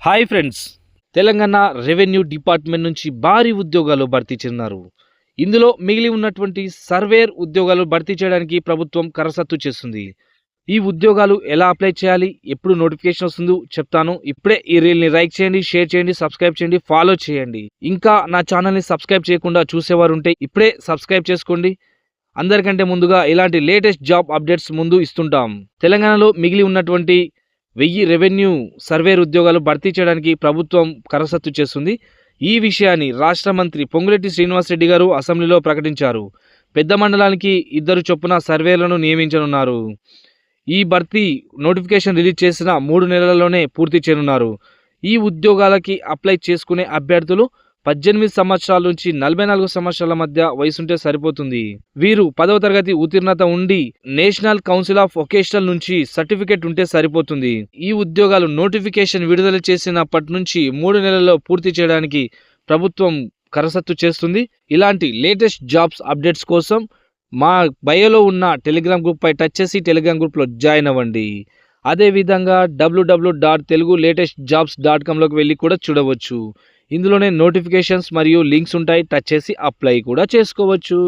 Hi friends, Telangana revenue department నుంచి భారీ ఉద్యోగాలు భర్తీ చేస్తున్నారు. ఇందులో మిగిలి ఉన్నటువంటి సర్వేర్ ఉద్యోగాలు భర్తీ చేయడానికి ప్రభుత్వం కరసత్తు చేస్తుంది. ఈ ఉద్యోగాలు ఎలా అప్లై చేయాలి, ఎప్పుడు నోటిఫికేషన్ వస్తుందో చెప్తాను. ఇప్పుడే ఈ రీల్ని లైక్ చేయండి, షేర్ చేయండి, సబ్స్క్రైబ్ చేయండి, ఫాలో చేయండి. ఇంకా నా ఛానల్ని సబ్స్క్రైబ్ చేయకుండా చూసేవారు ఉంటే ఇప్పుడే సబ్స్క్రైబ్ చేసుకోండి. అందరికంటే ముందుగా ఇలాంటి లేటెస్ట్ జాబ్ అప్డేట్స్ ముందు ఇస్తుంటాం. తెలంగాణలో మిగిలి ఉన్నటువంటి 1000 రెవెన్యూ సర్వేర్ ఉద్యోగాలు భర్తీ చేయడానికి ప్రభుత్వం కరసత్తు చేస్తుంది. ఈ విషయాన్ని రాష్ట్ర మంత్రి పొంగులేటి శ్రీనివాసరెడ్డి గారు అసెంబ్లీలో ప్రకటించారు. పెద్ద మండలానికి 2 చొప్పున సర్వేలను నియమించనున్నారు. ఈ భర్తీ నోటిఫికేషన్ రిలీజ్ చేసిన 3 నెలల్లోనే పూర్తి చేయనున్నారు. ఈ ఉద్యోగాలకి అప్లై చేసుకునే అభ్యర్థులు 18 సంవత్సరాల నుంచి 44 సంవత్సరాల మధ్య వయసుంటే సరిపోతుంది. వీరు 10వ తరగతి ఉత్తీర్ణత ఉండి నేషనల్ కౌన్సిల్ ఆఫ్ వొకేషనల్ నుంచి సర్టిఫికేట్ ఉంటే సరిపోతుంది. ఈ ఉద్యోగాలు నోటిఫికేషన్ విడుదల చేసినప్పటి నుంచి 3 నెలల్లో పూర్తి చేయడానికి ప్రభుత్వం కరసత్తు చేస్తుంది. ఇలాంటి లేటెస్ట్ జాబ్స్ అప్డేట్స్ కోసం మా బయోలో ఉన్న టెలిగ్రామ్ గ్రూప్ పై టచ్ చేసి టెలిగ్రామ్ గ్రూప్లో జాయిన్ అవ్వండి. అదేవిధంగా www.telugulatestjobs.com లోకి వెళ్ళి కూడా చూడవచ్చు. ఇందులోనే నోటిఫికేషన్స్ మరియు లింక్స్ ఉంటాయి. టచ్ చేసి అప్లై కూడా చేసుకోవచ్చు.